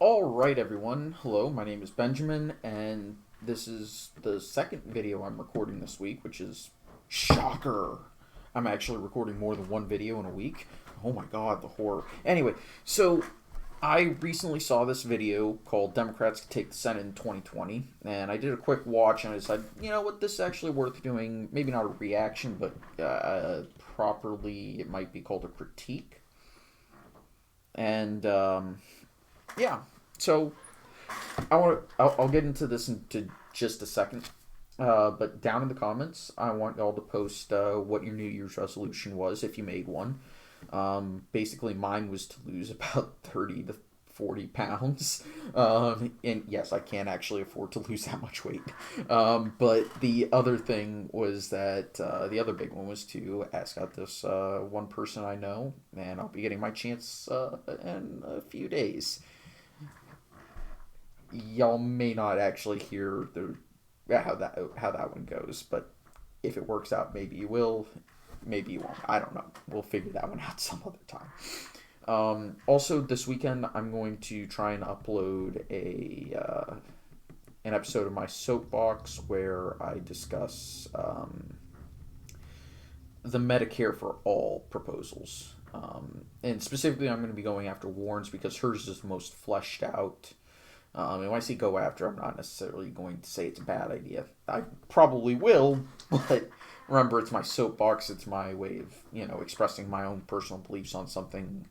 Alright, everyone. Hello, my name is Benjamin, and this is the second video I'm recording this week, which is shocker. I'm actually recording more than one video in a week. Oh my god, the horror. Anyway, so I recently saw this video called Democrats Could Take the Senate in 2020, and I did a quick watch and I decided, you know what, this is actually worth doing. Maybe not a reaction, but properly it might be called a critique. And, yeah. So I'll get into this into just a second. But down in the comments, I want y'all to post what your New Year's resolution was if you made one. Basically, mine was to lose about 30 to 40 pounds. And yes, I can't actually afford to lose that much weight. But the other thing was that the other big one was to ask out this one person I know, and I'll be getting my chance in a few days. Y'all may not actually hear the how that one goes, but if it works out, maybe you will, maybe you won't. I don't know. We'll figure that one out some other time. Also, this weekend I'm going to try and upload an episode of my soapbox where I discuss the Medicare for All proposals. And specifically, I'm going to be going after Warren's because hers is the most fleshed out. And when I say go after, I'm not necessarily going to say it's a bad idea. I probably will, but remember, it's my soapbox. It's my way of, expressing my own personal beliefs on something.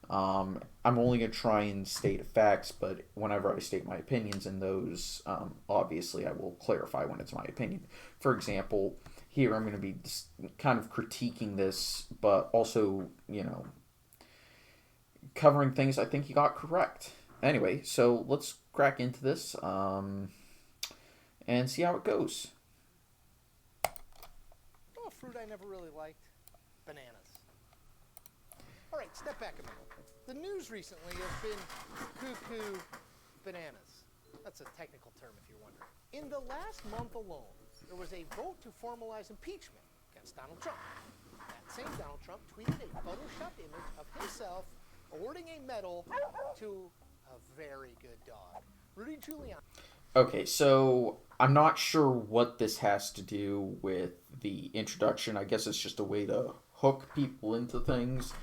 I'm only going to try and state facts, but whenever I state my opinions in those, obviously I will clarify when it's my opinion. For example, here I'm going to be kind of critiquing this, but also, covering things I think you got correct. Anyway, so let's crack into this and see how it goes. Oh, fruit I never really liked. Bananas. All right, step back a minute. The news recently has been cuckoo bananas. That's a technical term if you're wondering. In the last month alone, there was a vote to formalize impeachment against Donald Trump. That same Donald Trump tweeted a photoshopped image of himself awarding a medal to a very good dog, Rudy Giuliani. Okay, so I'm not sure what this has to do with the introduction. I guess it's just a way to hook people into things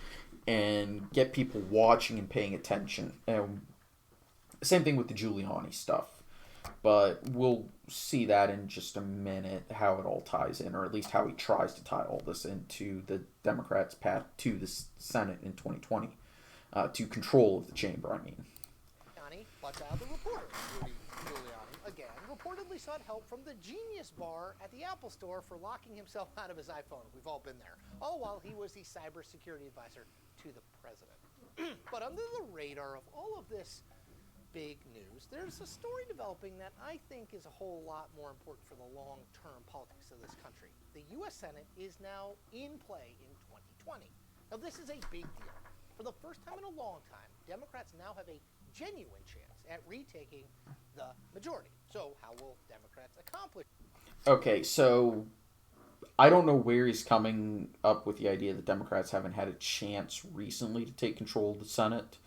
and get people watching and paying attention. Same thing with the Giuliani stuff. But we'll see that in just a minute, how it all ties in, or at least how he tries to tie all this into the Democrats' path to the Senate in 2020, to control of the chamber, I mean. But the reporter, Rudy Giuliani, again, reportedly sought help from the Genius Bar at the Apple Store for locking himself out of his iPhone. We've all been there. All while he was the cybersecurity advisor to the president. But under the radar of all of this big news, there's a story developing that I think is a whole lot more important for the long-term politics of this country. The U.S. Senate is now in play in 2020. Now, this is a big deal. For the first time in a long time, Democrats now have a genuine chance at retaking the majority. So how will Democrats accomplish? Okay, so I don't know where he's coming up with the idea that Democrats haven't had a chance recently to take control of the Senate.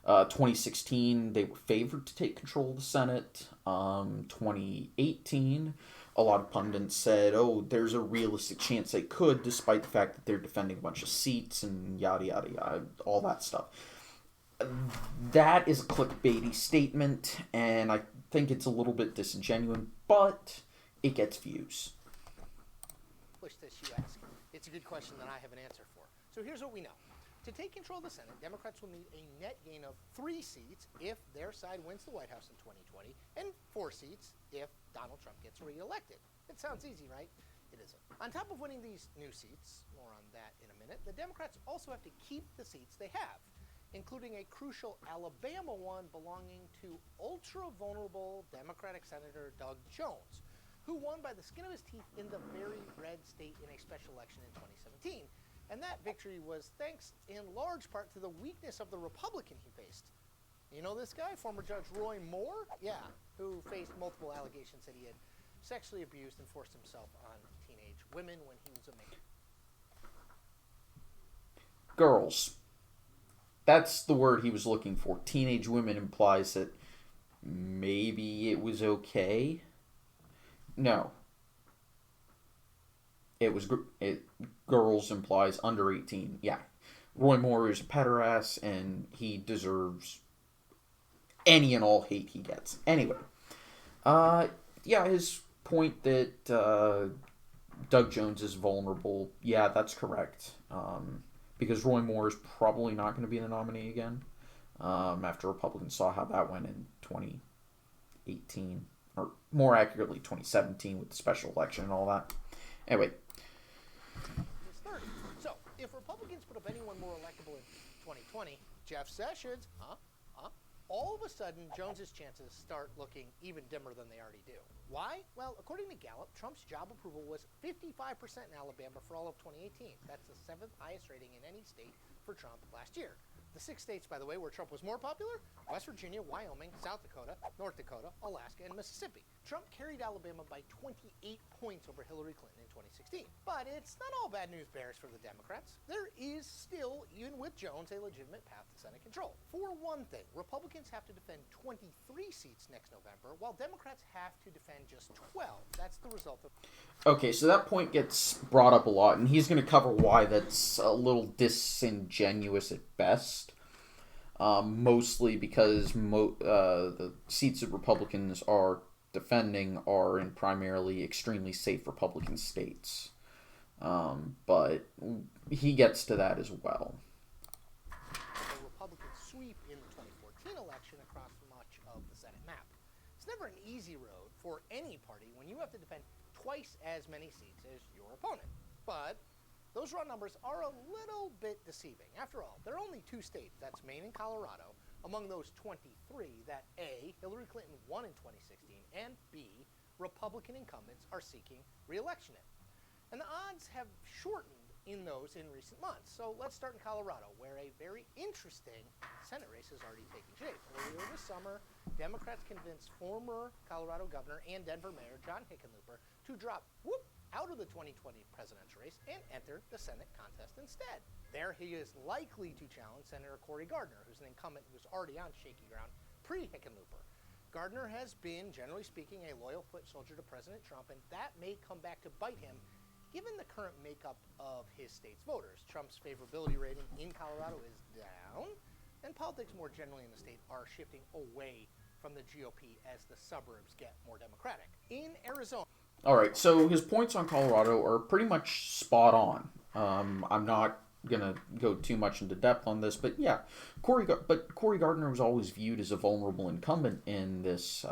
2016, they were favored to take control of the Senate. 2018, a lot of pundits said, oh, there's a realistic chance they could, despite the fact that they're defending a bunch of seats and yada, yada, yada, all that stuff. That is a clickbaity statement, and I think it's a little bit disingenuous, but it gets views. This, you ask. It's a good question that I have an answer for. So here's what we know. To take control of the Senate, Democrats will need a net gain of 3 seats if their side wins the White House in 2020, and 4 seats if Donald Trump gets reelected. It sounds easy, right? It isn't. On top of winning these new seats, more on that in a minute, the Democrats also have to keep the seats they have, including a crucial Alabama one belonging to ultra-vulnerable Democratic Senator Doug Jones, who won by the skin of his teeth in the very red state in a special election in 2017. And that victory was thanks in large part to the weakness of the Republican he faced. You know this guy, former Judge Roy Moore? Yeah, who faced multiple allegations that he had sexually abused and forced himself on teenage women when he was a man. Girls. that's the word he was looking for. Teenage women implies that maybe it was okay. No, girls implies under 18. Yeah, Roy Moore is a pederast, and he deserves any and all hate he gets. Anyway, yeah, his point that Doug Jones is vulnerable. Yeah, that's correct. Because Roy Moore is probably not going to be the nominee again. After Republicans saw how that went in 2018, or more accurately 2017 with the special election and all that. Anyway. It's 30. So, if Republicans put up anyone more electable in 2020, Jeff Sessions, all of a sudden, Jones's chances start looking even dimmer than they already do. Why? Well, according to Gallup, Trump's job approval was 55% in Alabama for all of 2018. That's the 7th highest rating in any state for Trump last year. The 6 states, by the way, where Trump was more popular: West Virginia, Wyoming, South Dakota, North Dakota, Alaska, and Mississippi. Trump carried Alabama by 28 points over Hillary Clinton in 2016. But it's not all bad news bears for the Democrats. There is still, even with Jones, a legitimate path to Senate control. For one thing, Republicans have to defend 23 seats next November, while Democrats have to defend just 12. That's the result of... Okay, so that point gets brought up a lot, and he's going to cover why that's a little disingenuous at best. Mostly because the seats that Republicans are defending are in primarily extremely safe Republican states. But he gets to that as well. The Republican sweep in the 2014 election across much of the Senate map. It's never an easy road for any party when you have to defend twice as many seats as your opponent. But those raw numbers are a little bit deceiving. After all, there are only 2 states, that's Maine and Colorado, among those 23 that A, Hillary Clinton won in 2016, and B, Republican incumbents are seeking re-election in. And the odds have shortened in those in recent months. So let's start in Colorado, where a very interesting Senate race is already taking shape. Earlier this summer, Democrats convinced former Colorado Governor and Denver Mayor John Hickenlooper to drop out of the 2020 presidential race and enter the Senate contest instead. There he is likely to challenge Senator Cory Gardner, who's an incumbent who was already on shaky ground pre-Hickenlooper. Gardner has been, generally speaking, a loyal foot soldier to President Trump, and that may come back to bite him given the current makeup of his state's voters. Trump's favorability rating in Colorado is down, and politics more generally in the state are shifting away from the GOP as the suburbs get more Democratic. In Arizona... All right, so his points on Colorado are pretty much spot on. I'm not going to go too much into depth on this, but yeah, Cory Gardner was always viewed as a vulnerable incumbent in this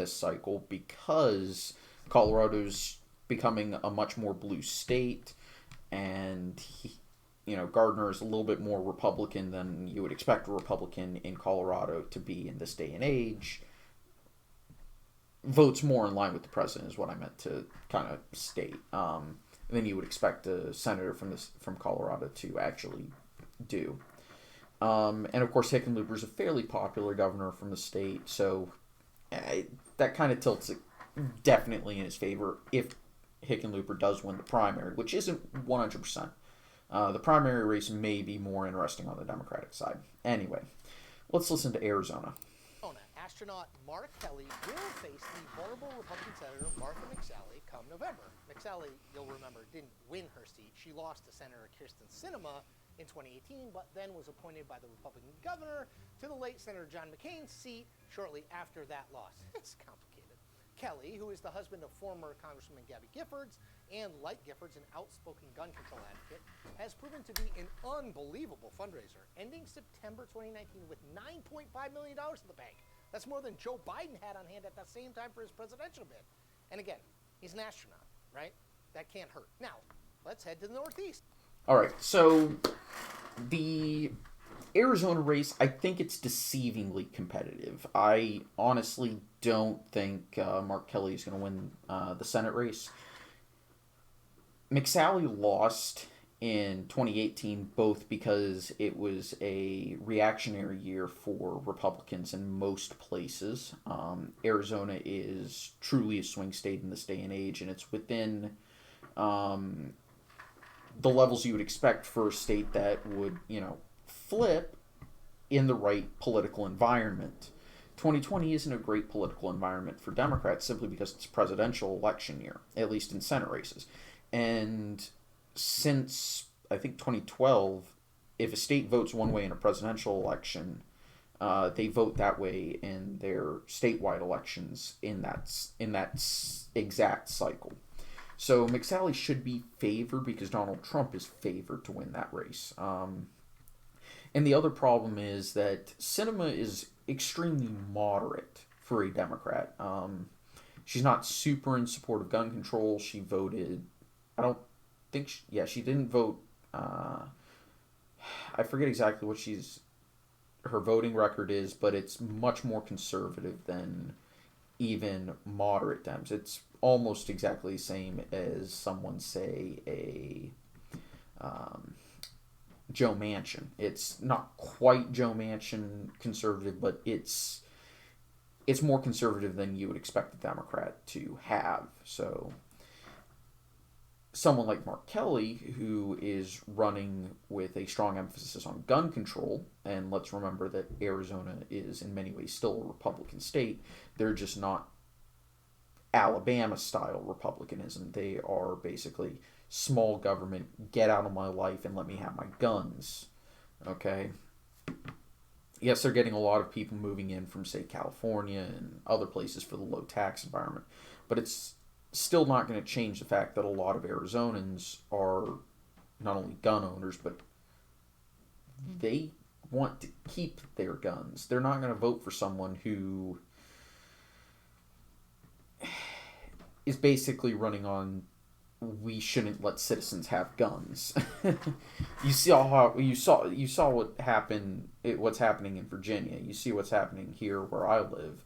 cycle because Colorado's becoming a much more blue state, and Gardner is a little bit more Republican than you would expect a Republican in Colorado to be in this day and age. Votes more in line with the president is what I meant to kind of state. Than you would expect a senator from Colorado to actually do. And of course, Hickenlooper is a fairly popular governor from the state, so that kind of tilts it definitely in his favor if Hickenlooper does win the primary, which isn't 100%. The primary race may be more interesting on the Democratic side. Anyway, let's listen to Arizona. Astronaut Mark Kelly will face the vulnerable Republican Senator Martha McSally come November. McSally, you'll remember, didn't win her seat. She lost to Senator Kyrsten Sinema in 2018, but then was appointed by the Republican governor to the late Senator John McCain's seat shortly after that loss. It's complicated. Kelly, who is the husband of former Congresswoman Gabby Giffords, and like Giffords, an outspoken gun control advocate, has proven to be an unbelievable fundraiser, ending September 2019 with $9.5 million in the bank. That's more than Joe Biden had on hand at that same time for his presidential bid. And again, he's an astronaut, right? That can't hurt. Now, let's head to the Northeast. All right, so the Arizona race, I think it's deceivingly competitive. I honestly don't think Mark Kelly is going to win the Senate race. McSally lost in 2018, both because it was a reactionary year for Republicans in most places. Arizona is truly a swing state in this day and age, and it's within the levels you would expect for a state that would, flip in the right political environment. 2020 isn't a great political environment for Democrats simply because it's a presidential election year, at least in Senate races. And since, I think, 2012, if a state votes one way in a presidential election, they vote that way in their statewide elections in that exact cycle. So McSally should be favored because Donald Trump is favored to win that race. And the other problem is that Sinema is extremely moderate for a Democrat. She's not super in support of gun control. She voted, I don't think, she didn't vote. I forget exactly what her voting record is, but it's much more conservative than even moderate Dems. It's almost exactly the same as someone, say, a Joe Manchin. It's not quite Joe Manchin conservative, but it's more conservative than you would expect a Democrat to have. So someone like Mark Kelly, who is running with a strong emphasis on gun control, and let's remember that Arizona is in many ways still a Republican state, they're just not Alabama-style Republicanism. They are basically small government, get out of my life and let me have my guns. Okay? Yes, they're getting a lot of people moving in from, say, California and other places for the low tax environment, but it's still not going to change the fact that a lot of Arizonans are not only gun owners, but they want to keep their guns. They're not going to vote for someone who is basically running on, we shouldn't let citizens have guns. You saw what happened. What's happening in Virginia. You see what's happening here where I live,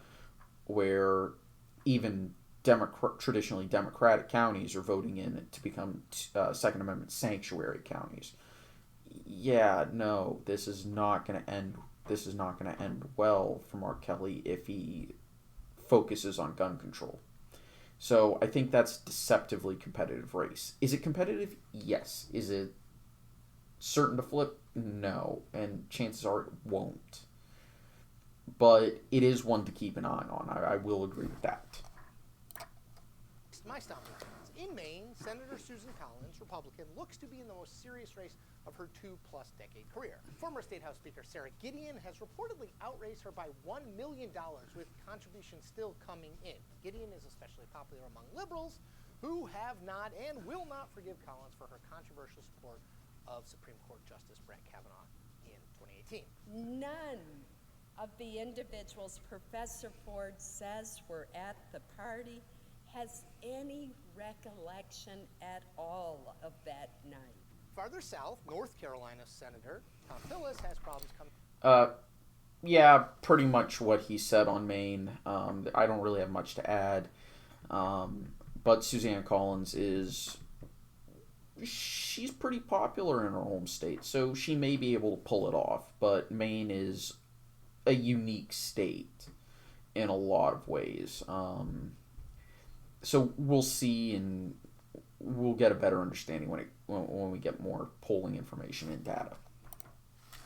where even traditionally Democratic counties are voting in to become Second Amendment sanctuary counties. Yeah, no, this is not going to end. This is not going to end well for Mark Kelly if he focuses on gun control. So I think that's a deceptively competitive race. Is it competitive? Yes. Is it certain to flip? No. And chances are it won't. But it is one to keep an eye on. I will agree with that. My stomping grounds. In Maine, Senator Susan Collins, Republican, looks to be in the most serious race of her 2+ decade career. Former State House Speaker Sarah Gideon has reportedly outraised her by $1 million, with contributions still coming in. Gideon is especially popular among liberals who have not and will not forgive Collins for her controversial support of Supreme Court Justice Brett Kavanaugh in 2018. None of the individuals Professor Ford says were at the party has any recollection at all of that night. Farther south, North Carolina Senator Tom Tillis has problems coming. Yeah, pretty much what he said on Maine. I don't really have much to add. But Suzanne Collins she's pretty popular in her home state, so she may be able to pull it off. But Maine is a unique state in a lot of ways. So we'll see, and we'll get a better understanding when we get more polling information and data.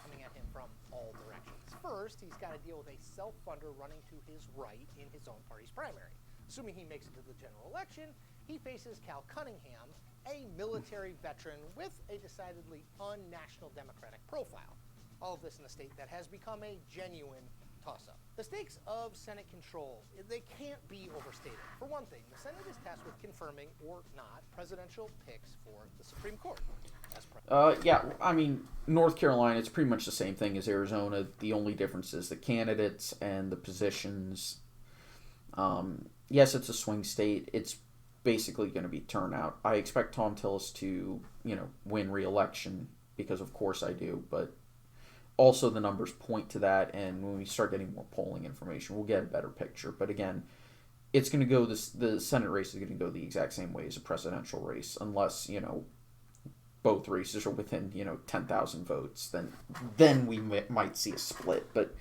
Coming at him from all directions. First, he's got to deal with a self-funder running to his right in his own party's primary. Assuming he makes it to the general election, he faces Cal Cunningham, a military veteran with a decidedly un-national Democratic profile. All of this in a state that has become a genuine toss-up. The stakes of Senate control, they can't be overstated. For one thing, the Senate is tasked with confirming or not presidential picks for the Supreme Court. Yeah, I mean, North Carolina, it's pretty much the same thing as Arizona. The only difference is the candidates and the positions. Yes, it's a swing state. It's basically going to be turnout. I expect Tom Tillis to, win re-election because, of course, I do, but also the numbers point to that, and when we start getting more polling information, we'll get a better picture. But again, it's going to go, the Senate race is going to go the exact same way as a presidential race, unless, both races are within, 10,000 votes, then we might see a split, but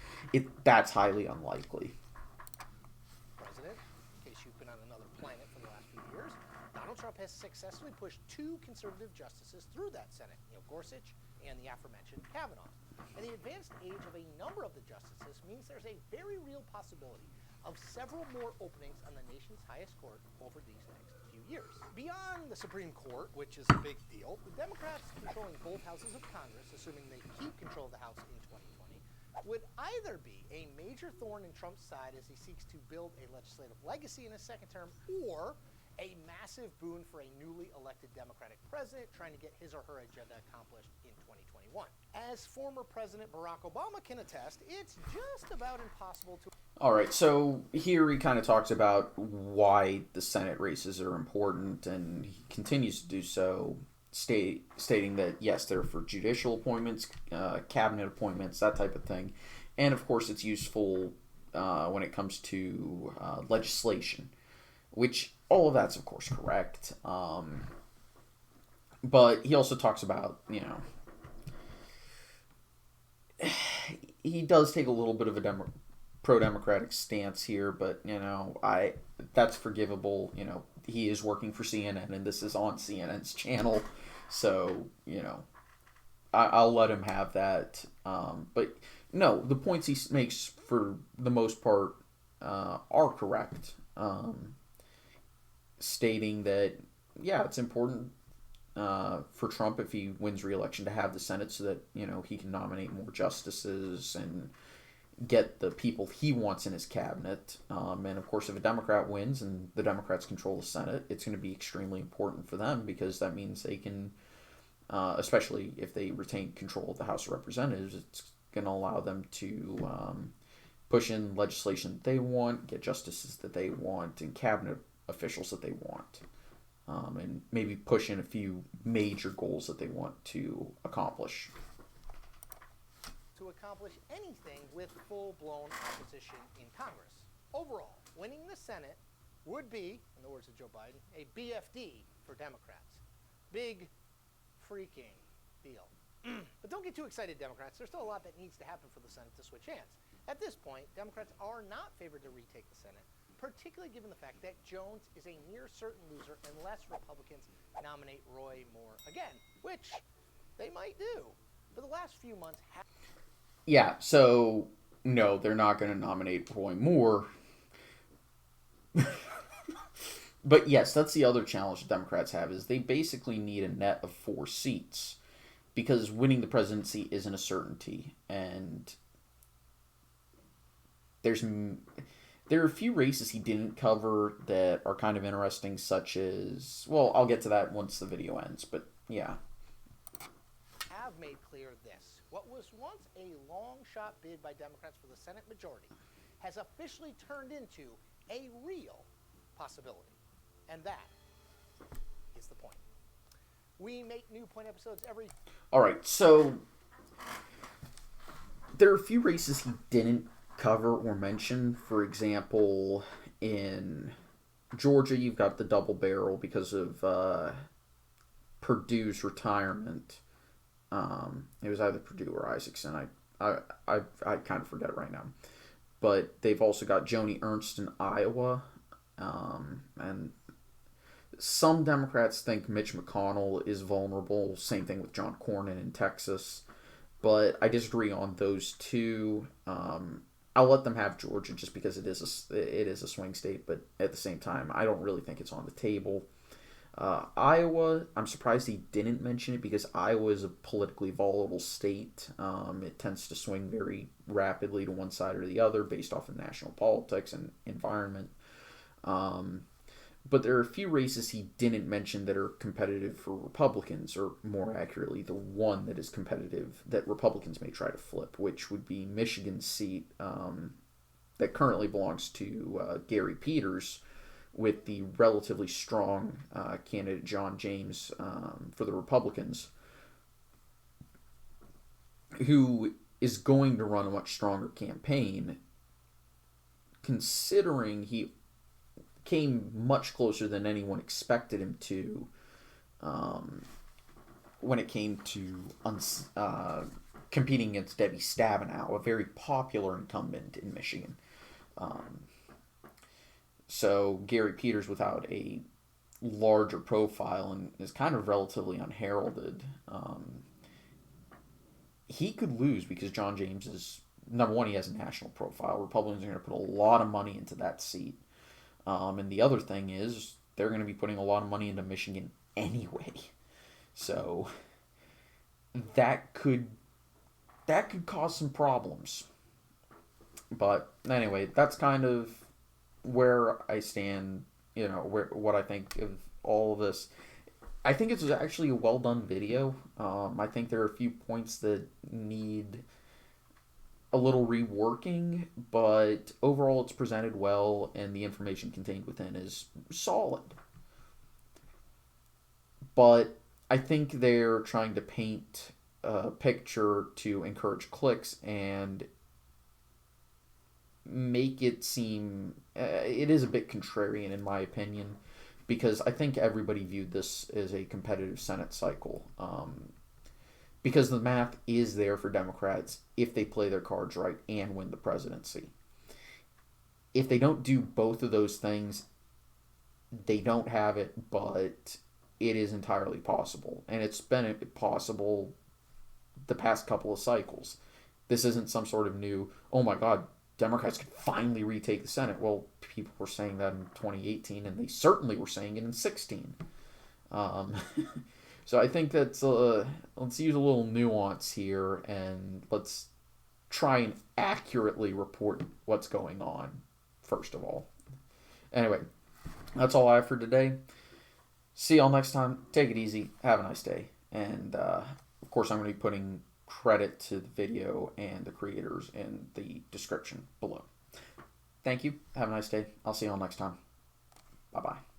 that's highly unlikely. President, in case you've been on another planet for the last few years, Donald Trump has successfully pushed 2 conservative justices through that Senate, Neil Gorsuch and the aforementioned Kavanaugh. And the advanced age of a number of the justices means there's a very real possibility of several more openings on the nation's highest court over these next few years. Beyond the Supreme Court, which is a big deal, the Democrats controlling both houses of Congress, assuming they keep control of the House in 2020, would either be a major thorn in Trump's side as he seeks to build a legislative legacy in his second term, or a massive boon for a newly elected Democratic president trying to get his or her agenda accomplished in 2021. As former President Barack Obama can attest, it's just about impossible to... All right, so here he kind of talks about why the Senate races are important, and he continues to do so, stating that, yes, they're for judicial appointments, cabinet appointments, that type of thing. And, of course, it's useful when it comes to legislation, which all of that's, of course, correct. But he also talks about, he does take a little bit of a pro-democratic stance here, but, that's forgivable. He is working for CNN, and this is on CNN's channel, so, I'll let him have that. But, no, the points he makes, for the most part, are correct. Stating that, yeah, it's important for Trump, if he wins re-election, to have the Senate so that, he can nominate more justices and get the people he wants in his cabinet. And, of course, if a Democrat wins and the Democrats control the Senate, it's going to be extremely important for them, because that means they can, especially if they retain control of the House of Representatives, it's going to allow them to push in legislation that they want, get justices that they want, and cabinet officials that they want, and maybe push in a few major goals that they want to accomplish. To accomplish anything with full-blown opposition in Congress. Overall, winning the Senate would be, in the words of Joe Biden, a BFD for Democrats. Big freaking deal. But don't get too excited, Democrats. There's still a lot that needs to happen for the Senate to switch hands. At this point, Democrats are not favored to retake the Senate, particularly given the fact that Jones is a near certain loser unless Republicans nominate Roy Moore again, which they might do. For the last few months... Yeah, so, no, they're not going to nominate Roy Moore. But yes, that's the other challenge the Democrats have, is they basically need a net of 4 seats, because winning the presidency isn't a certainty, and there are a few races he didn't cover that are kind of interesting, such as, well, I'll get to that once the video ends, but yeah. Have made clear this. What was once a long-shot bid by Democrats for the Senate majority has officially turned into a real possibility. And that is the point. We make new point episodes every... Alright, so there are a few races he didn't cover or mention. For example, in Georgia, you've got the double barrel because of Perdue's retirement. It was either Perdue or Isaacson. I kind of forget it right now. But they've also got Joni Ernst in Iowa. And some Democrats think Mitch McConnell is vulnerable. Same thing with John Cornyn in Texas. But I disagree on those two. I'll let them have Georgia just because it is a swing state. But at the same time, I don't really think it's on the table. Iowa, I'm surprised he didn't mention it because Iowa is a politically volatile state. It tends to swing very rapidly to one side or the other based off of national politics and environment. But there are a few races he didn't mention that are competitive for Republicans, or more accurately, the one that is competitive that Republicans may try to flip, which would be Michigan's seat that currently belongs to Gary Peters, with the relatively strong candidate John James for the Republicans, who is going to run a much stronger campaign, considering he came much closer than anyone expected him to when it came to competing against Debbie Stabenow, a very popular incumbent in Michigan. So Gary Peters, without a larger profile and is kind of relatively unheralded, he could lose because John James is, number one, he has a national profile. Republicans are going to put a lot of money into that seat. And the other thing is they're going to be putting a lot of money into Michigan anyway. So that could cause some problems. But anyway, that's kind of where I stand, what I think of all of this. I think it's actually a well done video. I think there are a few points that need a little reworking, but overall it's presented well and the information contained within is solid. But I think they're trying to paint a picture to encourage clicks and make it seem it is a bit contrarian in my opinion, because I think everybody viewed this as a competitive Senate cycle, because the math is there for Democrats if they play their cards right and win the presidency. If they don't do both of those things, they don't have it, but it is entirely possible, and it's been possible the past couple of cycles. This isn't some sort of new, oh my god, Democrats could finally retake the Senate. Well, people were saying that in 2018, and they certainly were saying it in 16. So I think that's let's use a little nuance here, and let's try and accurately report what's going on, first of all. Anyway, that's all I have for today. See y'all next time. Take it easy. Have a nice day. And, of course, I'm going to be putting credit to the video and the creators in the description below. Thank you. Have a nice day. I'll see y'all next time. Bye-bye.